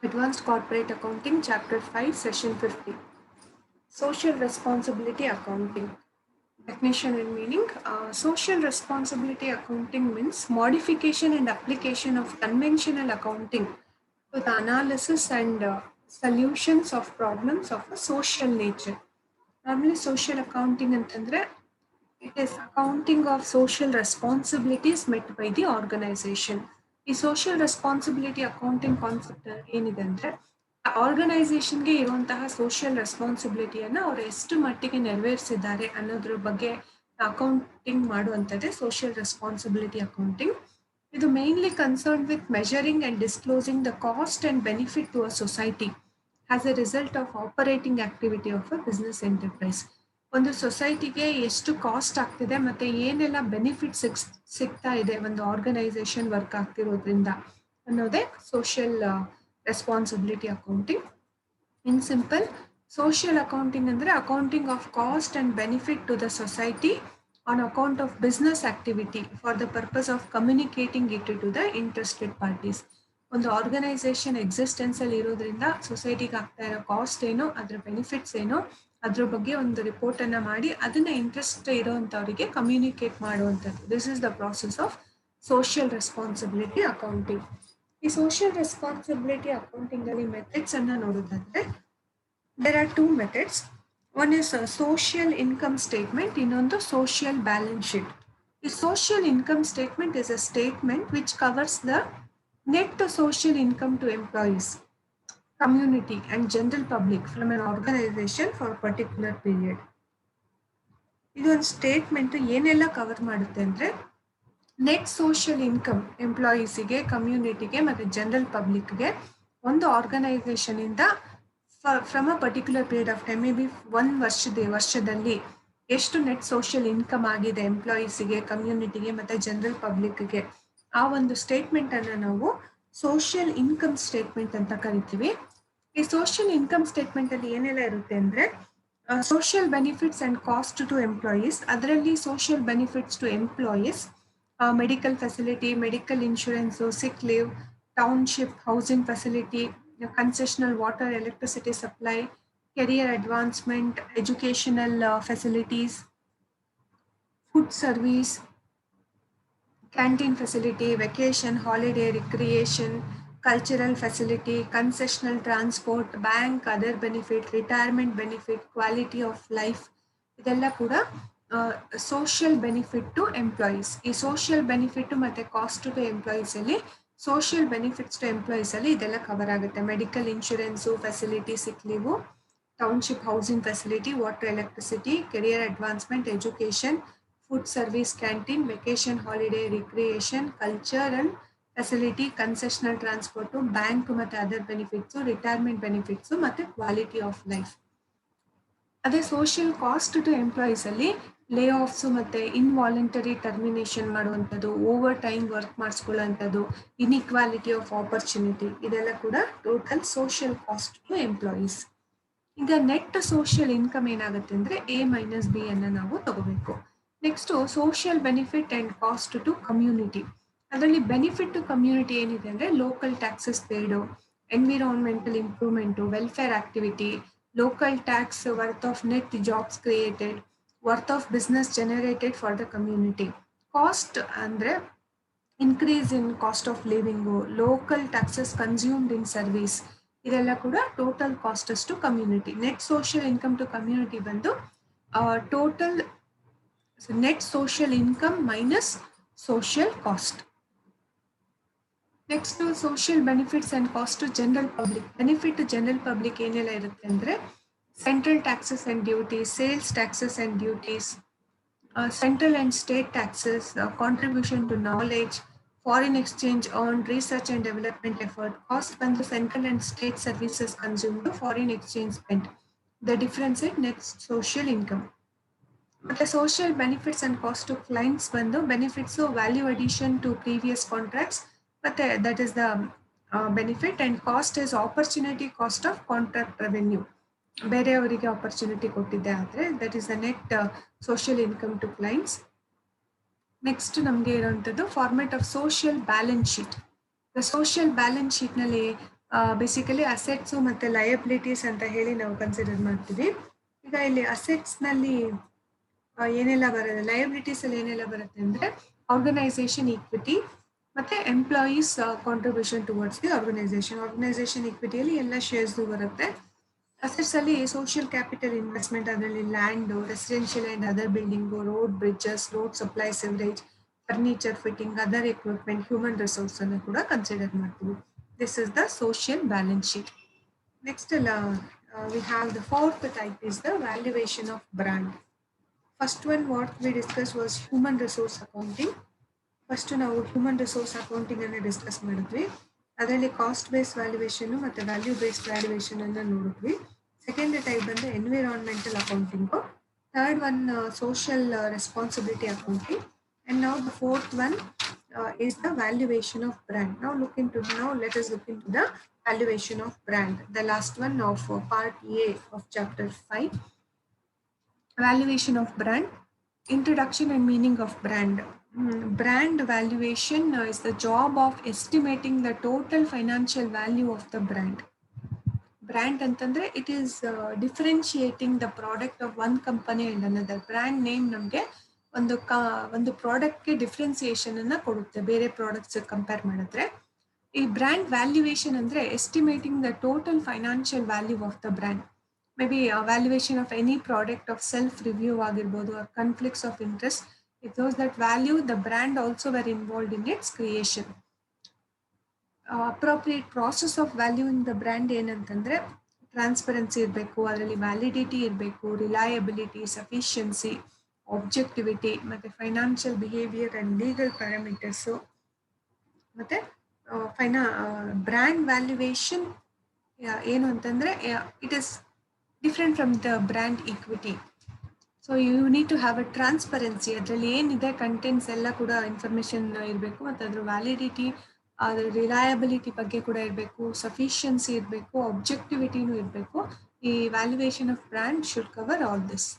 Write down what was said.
Advanced Corporate Accounting, Chapter 5, Session 50. Social Responsibility Accounting. Definition and meaning. Social Responsibility Accounting means modification and application of conventional accounting to the analysis and solutions of problems of a social nature. Normally, social accounting ಅಂತಂದ್ರೆ it is accounting of social responsibilities met by the organization. ಈ social responsibility accounting concept ಏನಿದೆ ಅಂದ್ರೆ ಆರ್ಗನೈಸೇಷನ್ಗೆ ಇರುವಂತಹ social ರೆಸ್ಪಾನ್ಸಿಬಿಲಿಟಿಯನ್ನು ಅವರು ಎಷ್ಟು ಮಟ್ಟಿಗೆ ನೆರವೇರಿಸಿದ್ದಾರೆ ಅನ್ನೋದ್ರ ಬಗ್ಗೆ ಅಕೌಂಟಿಂಗ್ ಮಾಡುವಂಥದ್ದೇ ಸೋಷಿಯಲ್ ರೆಸ್ಪಾನ್ಸಿಬಿಲಿಟಿ ಅಕೌಂಟಿಂಗ್. ಇದು mainly concern with measuring and disclosing the cost and benefit to a society as a result of operating activity of a business enterprise. ಒಂದು ಸೊಸೈಟಿಗೆ ಎಷ್ಟು ಕಾಸ್ಟ್ ಆಗ್ತಿದೆ ಮತ್ತೆ ಏನೆಲ್ಲ ಬೆನಿಫಿಟ್ ಸಿಗ್ತಾ ಇದೆ ಒಂದು ಆರ್ಗನೈಸೇಷನ್ ವರ್ಕ್ ಆಗ್ತಿರೋದ್ರಿಂದ ಅನ್ನೋದೇ social responsibility accounting. In simple, social accounting ಅಂದ್ರೆ accounting of cost and benefit to the society on account of business activity for the purpose of communicating it to the interested parties. ಒಂದು organisation existence ಅಲ್ಲಿ ಇರೋದ್ರಿಂದ ಸೊಸೈಟಿಗೆ ಆಗ್ತಾ ಇರೋ cost ಏನು, ಅದ್ರ benefits ಏನು, ಅದ್ರ ಬಗ್ಗೆ ಒಂದು ರಿಪೋರ್ಟ್ ಅನ್ನ ಮಾಡಿ ಅದನ್ನ ಇಂಟ್ರೆಸ್ಟ್ ಇರೋಂಥವ್ರಿಗೆ ಕಮ್ಯುನಿಕೇಟ್ ಮಾಡುವಂಥದ್ದು. This is the process of social responsibility accounting. ಈ ಸೋಷಿಯಲ್ ರೆಸ್ಪಾನ್ಸಿಬಿಲಿಟಿ ಅಕೌಂಟಿಂಗ್ ಅಲ್ಲಿ ಮೆಥಡ್ಸ್ ಅನ್ನ ನೋಡೋದಾದ್ರೆ there are two methods. One is a social income statement, ಇನ್ನೊಂದು social balance sheet. The social income statement is a statement which covers the net social income to employees, community and general public from an organization for a particular period. ಇದೊಂದು statement ಏನೆಲ್ಲ cover ಮಾಡುತ್ತೆ ಅಂದ್ರೆ net social income ಎಂಪ್ಲಾಯೀಸಿಗೆ, ಕಮ್ಯುನಿಟಿಗೆ ಮತ್ತೆ general ಪಬ್ಲಿಕ್ಗೆ ಒಂದು organisation ಇಂದ from a particular period of time, may be ವರ್ಷದಲ್ಲಿ ಎಷ್ಟು net social income ಆಗಿದೆ ಎಂಪ್ಲಾಯೀಸಿಗೆ, ಕಮ್ಯುನಿಟಿಗೆ ಮತ್ತೆ ಜನರಲ್ ಪಬ್ಲಿಕ್ಗೆ, ಆ ಒಂದು ಸ್ಟೇಟ್ಮೆಂಟ್ ಅನ್ನ ನಾವು ಸೋಷಿಯಲ್ ಇನ್ಕಮ್ ಸ್ಟೇಟ್ಮೆಂಟ್ ಅಂತ ಕರಿತೀವಿ. ಈ ಸೋಷಿಯಲ್ ಇನ್ಕಮ್ ಸ್ಟೇಟ್ಮೆಂಟ್ ಅಲ್ಲಿ ಏನೆಲ್ಲ ಇರುತ್ತೆ ಅಂದ್ರೆ social benefits and cost to employees. ಅದರಲ್ಲಿ social benefits to employees, medical facility, medical insurance, sick leave, township housing facility, concessional water electricity supply, career advancement, educational facilities, food service, canteen facility, vacation, holiday, recreation, cultural facility, concessional transport, bank, other benefit, retirement benefit, quality of life. ಇದೆಲ್ಲ ಕೂಡ social benefit to employees. ಈ social benefit ಮತ್ತೆ cost to employees ಅಲ್ಲಿ social benefits to employees ಅಲ್ಲಿ ಇದೆಲ್ಲ cover ಆಗುತ್ತೆ. Medical insurance, facility, sick leave, township housing facility, water electricity, career advancement, education, food service, canteen, vacation, holiday, recreation, cultural facility, concessional transport, bank ಮತ್ತೆ other benefits, retirement benefits ಮತ್ತೆ quality of life. ಅದೇ social cost to employees ಅಲ್ಲಿ layoffs ಮತ್ತೆ involuntary termination ಮಾಡುವಂಥದ್ದು, over time work ಮಾಡಿಸ್ಕೊಳ್ಳುವಂಥದ್ದು, inequality of opportunity, ಇದೆಲ್ಲ ಕೂಡ total social cost to employees. ಈಗ ನೆಟ್ ಸೋಷಿಯಲ್ ಇನ್ಕಮ್ ಏನಾಗುತ್ತೆ ಅಂದ್ರೆ A-B ಅನ್ನ ನಾವು ತಗೋಬೇಕು. Next social benefit and cost to community. ಅದರಲ್ಲಿ ಬೆನಿಫಿಟ್ ಟು ಕಮ್ಯುನಿಟಿ ಏನಿದೆ ಅಂದ್ರೆ local taxes paid, environmental improvement, welfare activity, local tax, worth of net jobs created, worth of business generated for the community. Cost andre increase in cost of living, local taxes consumed in service, ಇದೆಲ್ಲ ಕೂಡ total costs to community. Net social income to community ಬಂದು total net social income minus social cost. Next social benefits and cost to general public. Benefit to general public ಏನೆಲ್ಲ ಇರುತ್ತೆ ಅಂದ್ರೆ central taxes and duties, sales taxes and duties, central and state taxes, contribution to knowledge, foreign exchange earn, research and development effort. Cost ಬಂದು central and state services consumed, foreign exchange spent. The difference in net social income. ಮತ್ತೆ social benefits and cost to clients ಬಂದು benefits value addition to previous contracts, ಮತ್ತೆ that is the benefit. And cost is opportunity cost of contract revenue. ಬೇರೆಯವರಿಗೆ opportunity ಕೊಟ್ಟಿದ್ದೆ ಆದರೆ that is the net social income to clients. Next ನಮಗೆ ಇರುವಂಥದ್ದು format of social balance sheet. Social balance ಶೀಟ್ನಲ್ಲಿ basically assets ಮತ್ತು liabilities ಅಂತ ಹೇಳಿ ನಾವು ಕನ್ಸಿಡರ್ ಮಾಡ್ತೀವಿ. ಈಗ ಇಲ್ಲಿ ಅಸೆಟ್ಸ್ನಲ್ಲಿ ಏನೆಲ್ಲ ಬರುತ್ತೆ, ಲಯಬಿಲಿಟೀಸಲ್ಲಿ ಏನೆಲ್ಲ ಬರುತ್ತೆ ಅಂದರೆ ಆರ್ಗನೈಸೇಷನ್ ಈಕ್ವಿಟಿ ಮತ್ತು employees contribution towards the organisation ಈಕ್ವಿಟಿಯಲ್ಲಿ ಎಲ್ಲ ಶೇರ್ಸ್ದು ಬರುತ್ತೆ. ಅಸೆಟ್ಸಲ್ಲಿ ಸೋಷಿಯಲ್ ಕ್ಯಾಪಿಟಲ್ ಇನ್ವೆಸ್ಟ್ಮೆಂಟ್, ಅದರಲ್ಲಿ land, residential and other building, road, bridges, road supply, sewerage, furniture, fitting, other equipment, human resource ಅನ್ನು ಕೂಡ ಕನ್ಸಿಡರ್ ಮಾಡ್ತೀವಿ. This is the social balance sheet. Next, we have the fourth type is the valuation of brand. First one what we discussed was human resource accounting. First ನಾವು human resource accounting ಅನ್ನು discuss ಮಾಡಿದ್ವಿ. ಅದರಲ್ಲಿ cost base valuation ಮತ್ತು value based valuation ಅನ್ನು ನೋಡಿದ್ವಿ. Second type ಬಂದು environmental accounting. Third one social responsibility accounting. And now the fourth one is the valuation of brand. Now let us look into the valuation of brand. The last one of part A of chapter 5. Valuation of brand. Introduction and meaning of brand. Brand valuation is the job of estimating the total financial value of the brand. Brand ಅಂತಂದ್ರೆ it is differentiating the product of one company and another. Brand name ನಮಗೆ ಒಂದು ಪ್ರಾಡಕ್ಟ್ಗೆ differentiation ಅನ್ನ ಕೊಡುತ್ತೆ ಬೇರೆ products compare ಮಾಡಿದ್ರೆ. ಈ brand valuation ಅಂದ್ರೆ estimating the total financial value of the brand. Maybe valuation of any product of self review ಆಗಿರ್ಬೋದು, or conflicts of interest. It those that value the brand also were involved in its creation. Appropriate process of valuing the brand ಏನಂತಂದ್ರೆ transparency ಇರಬೇಕು, ಅದರಲ್ಲಿ validity ಇರಬೇಕು, reliability, sufficiency, objectivity, ಮತ್ತು financial behaviour and legal parameters. ಮತ್ತು brand valuation ಏನು ಅಂತಂದರೆ it is different from the brand equity. So you need to have a transparency. ಅದರಲ್ಲಿ ಏನಿದೆ ಕಂಟೆಂಟ್ಸ್ ಎಲ್ಲ ಕೂಡ ಇನ್ಫಾರ್ಮೇಷನ್ ಇರಬೇಕು, ಮತ್ತು ಅದರ ವ್ಯಾಲಿಡಿಟಿ, ಅದರ ರಿಲಯಬಿಲಿಟಿ ಬಗ್ಗೆ ಕೂಡ ಇರಬೇಕು, ಸಫಿಷಿಯನ್ಸಿ ಇರಬೇಕು, ಆಬ್ಜೆಕ್ಟಿವಿಟಿನೂ ಇರಬೇಕು. ಈ valuation of brand should cover all this.